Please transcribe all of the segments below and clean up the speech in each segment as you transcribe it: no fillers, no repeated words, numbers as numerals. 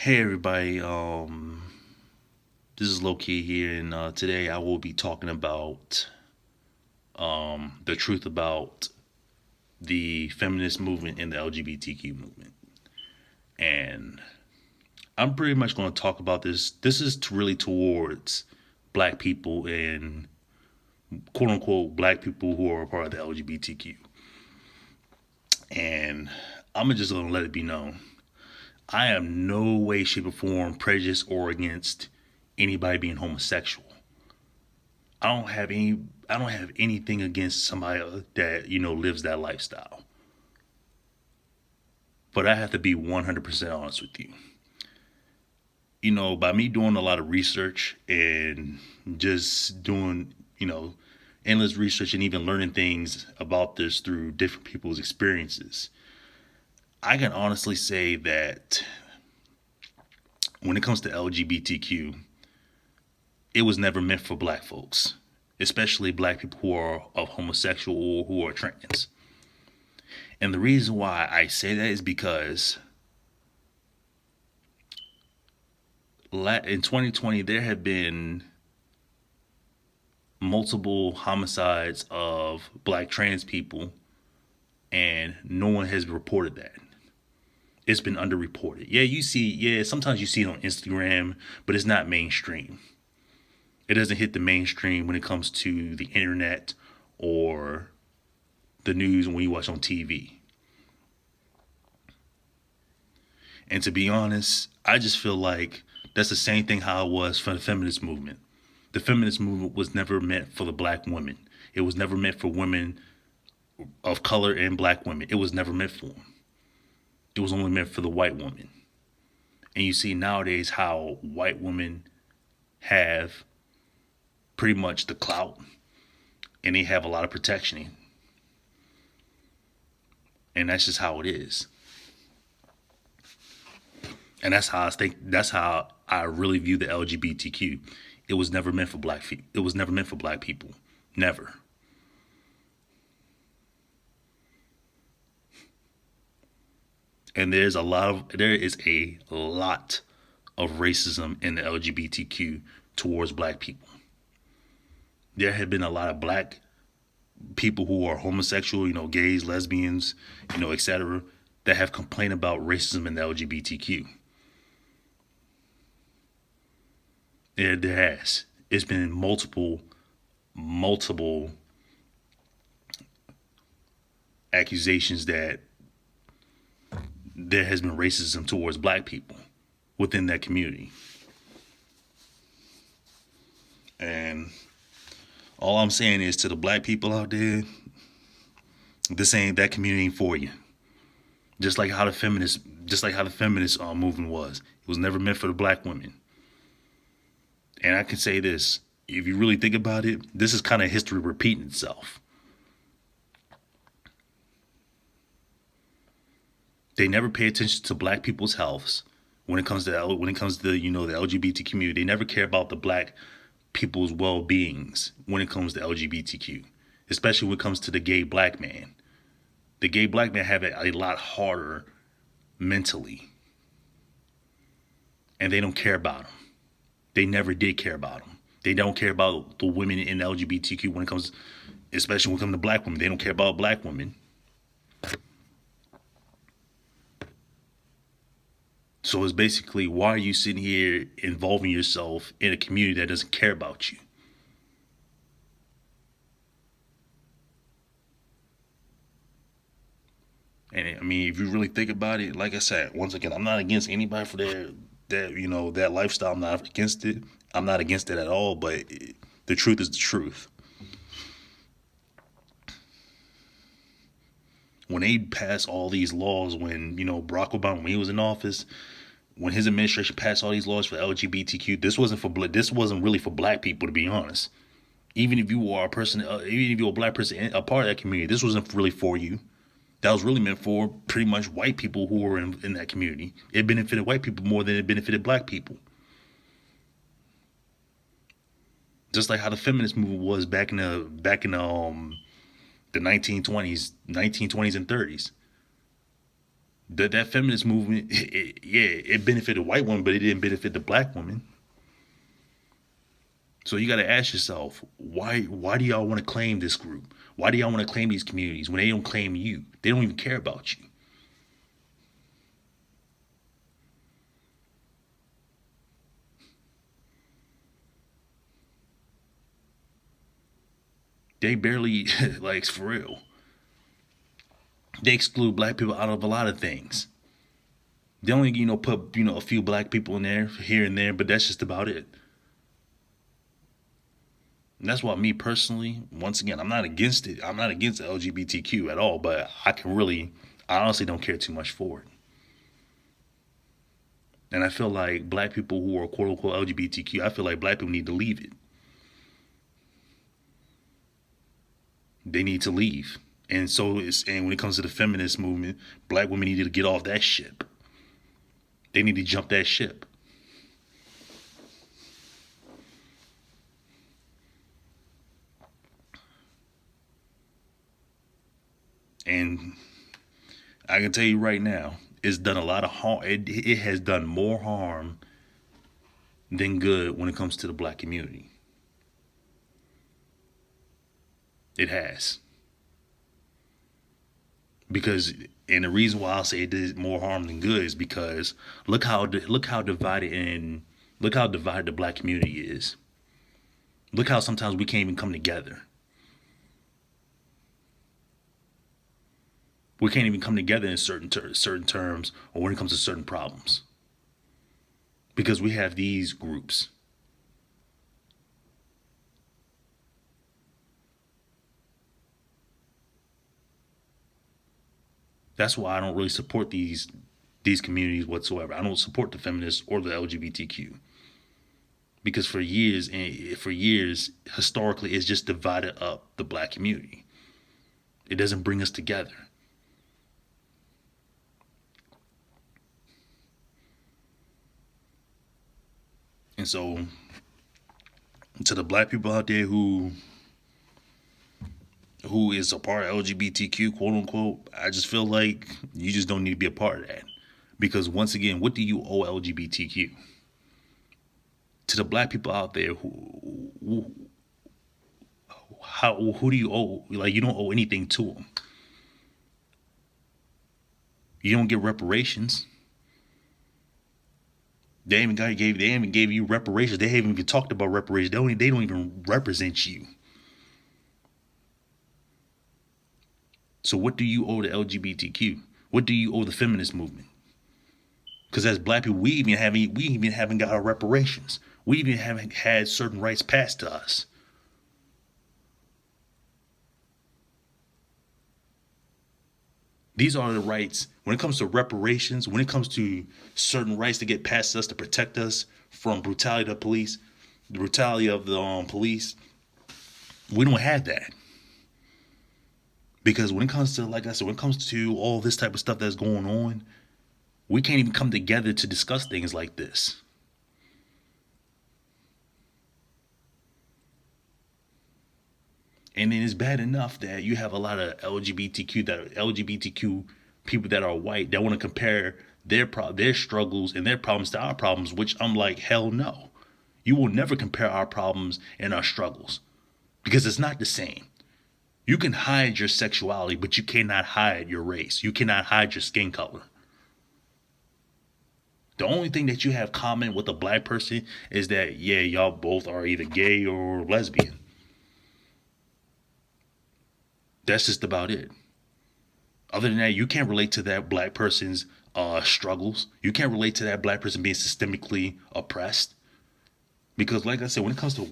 Hey everybody, this is Low Key here, and today I will be talking about the truth about the feminist movement and the LGBTQ movement. And I'm pretty much going to talk about this. This is really towards black people and quote unquote black people who are a part of the LGBTQ. And I'm just going to let it be known I am no way, shape, or form prejudiced or against anybody being homosexual. I don't have any I don't have anything against somebody that, lives that lifestyle. But I have to be 100% honest with you. By me doing a lot of research and just doing, endless research and even learning things about this through different people's experiences, I can honestly say that when it comes to LGBTQ, it was never meant for black folks, especially black people who are of homosexual or who are trans. And the reason why I say that is because in 2020 there have been multiple homicides of black trans people, and no one has reported that. It's been underreported. Sometimes you see it on Instagram, but it's not mainstream. It doesn't hit the mainstream when it comes to the internet or the news when you watch on TV. And to be honest, I just feel like that's the same thing how it was for the feminist movement. The feminist movement was never meant for the black women. It was never meant for women of color and black women. It was never meant for them. It was only meant for the white woman. And you see nowadays how white women have pretty much the clout and they have a lot of protection. And that's just how it is. And that's how I really view the LGBTQ. It was never meant for it was never meant for black people. Never. And there is a lot of racism in the LGBTQ towards black people. There have been a lot of black people who are homosexual, gays, lesbians, etc., that have complained about racism in the LGBTQ. There has. It's been multiple accusations that there has been racism towards black people within that community. And all I'm saying is to the black people out there, that community ain't for you. Just like how the feminist movement was. It was never meant for the black women. And I can say this, if you really think about it, this is kind of history repeating itself. They never pay attention to black people's healths when it comes to the LGBT community. They never care about the black people's well-beings when it comes to LGBTQ, especially when it comes to the gay black man. The gay black man have it a lot harder mentally, and they don't care about him. They never did care about him. They don't care about the women in LGBTQ when it comes, especially when it comes to black women. They don't care about black women. So it's basically, why are you sitting here involving yourself in a community that doesn't care about you? And I mean, if you really think about it, like I said, once again, I'm not against anybody for that lifestyle. I'm not against it. I'm not against it at all. But the truth is the truth. When they passed all these laws, when Barack Obama, when he was in office, when his administration passed all these laws for LGBTQ, this wasn't really for black people, to be honest. Even if you are even if you're a black person, a part of that community, this wasn't really for you. That was really meant for pretty much white people who were in that community. It benefited white people more than it benefited black people. Just like how the feminist movement was back in the 1920s and 30s. That feminist movement, yeah, it benefited white women, but it didn't benefit the black woman. So you got to ask yourself, why do y'all want to claim this group? Why do y'all want to claim these communities when they don't claim you? They don't even care about you. They barely like for real. They exclude black people out of a lot of things. They only put a few black people in there here and there, but that's just about it. And that's why me personally, once again, I'm not against it. I'm not against LGBTQ at all, but I honestly don't care too much for it. And I feel like black people who are quote unquote LGBTQ, I feel like black people need to leave it. They need to leave. And when it comes to the feminist movement, black women need to get off that ship. They need to jump that ship. And I can tell you right now, it's done a lot of harm. It has done more harm than good when it comes to the black community. It has. Because and the reason why I'll say it did more harm than good is because look how divided the black community is. Look how sometimes we can't even come together. We can't even come together in certain terms or when it comes to certain problems because we have these groups. That's why I don't really support these communities whatsoever. I don't support the feminists or the LGBTQ because for years historically it's just divided up the black community. It doesn't bring us together. And so to the black people out there who is a part of LGBTQ, quote unquote, I just feel like you just don't need to be a part of that. Because once again, what do you owe LGBTQ? To the black people out there who do you owe? Like, you don't owe anything to them. You don't get reparations. They haven't gave you reparations. They haven't even talked about reparations. They don't even represent you. So what do you owe the LGBTQ? What do you owe the feminist movement? Because as black people, we even haven't got our reparations. We even haven't had certain rights passed to us. These are the rights when it comes to reparations, when it comes to certain rights to get past us to protect us from brutality of the police, the brutality of the police. We don't have that. Because when it comes to, like I said, when it comes to all this type of stuff that's going on, we can't even come together to discuss things like this. And then it's bad enough that you have a lot of LGBTQ people that are white that want to compare their struggles and their problems to our problems, which I'm like, hell no. You will never compare our problems and our struggles because it's not the same. You can hide your sexuality, but you cannot hide your race. You cannot hide your skin color. The only thing that you have common with a black person is that, yeah, y'all both are either gay or lesbian. That's just about it. Other than that, you can't relate to that black person's struggles. You can't relate to that black person being systemically oppressed. Because, like I said, when it comes to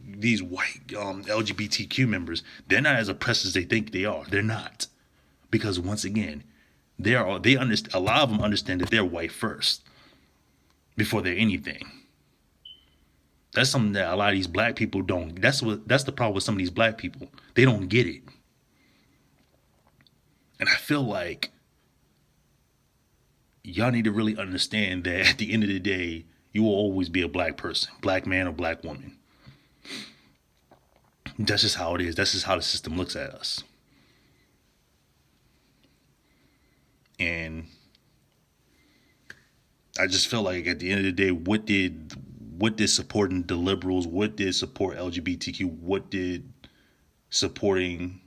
these white LGBTQ members, they're not as oppressed as they think they are. They're not, because once again, they understand. A lot of them understand that they're white first before they're anything. That's something that a lot of these black people don't. That's the problem with some of these black people. They don't get it, and I feel like y'all need to really understand that at the end of the day, you will always be a black person, black man or black woman. That's just how it is. That's just how the system looks at us. And I just feel like at the end of the day, what did supporting the liberals, what did support LGBTQ, what did supporting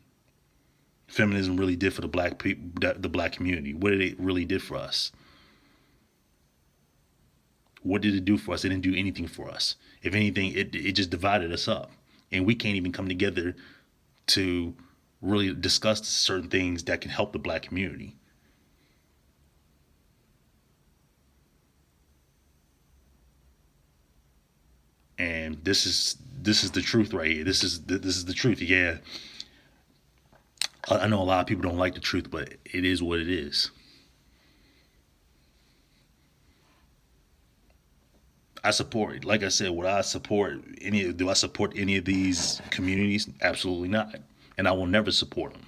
feminism really did for the black people, the black community? What did it really did for us? What did it do for us? It didn't do anything for us. If anything, it just divided us up, and we can't even come together to really discuss certain things that can help the black community. And this is the truth right here. This is the truth. Yeah, I know a lot of people don't like the truth, but it is what it is. I support, like I said, would I support any? Do I support any of these communities? Absolutely not, and I will never support them.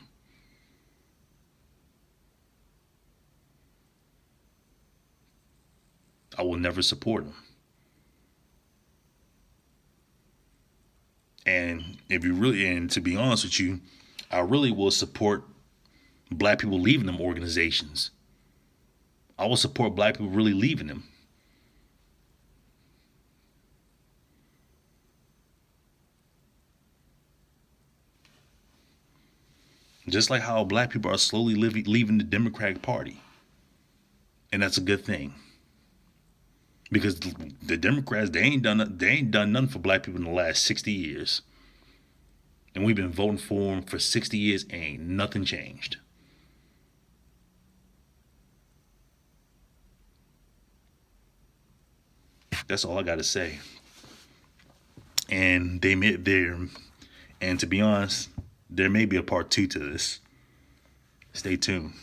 I will never support them. And if you really, and to be honest with you, I really will support black people leaving them organizations. I will support black people really leaving them. Just like how black people are slowly leaving the Democratic Party. And that's a good thing. Because the Democrats, they ain't done nothing for black people in the last 60 years. And we've been voting for them for 60 years, and ain't nothing changed. That's all I gotta say. And they made there, and to be honest, there may be a part two to this. Stay tuned.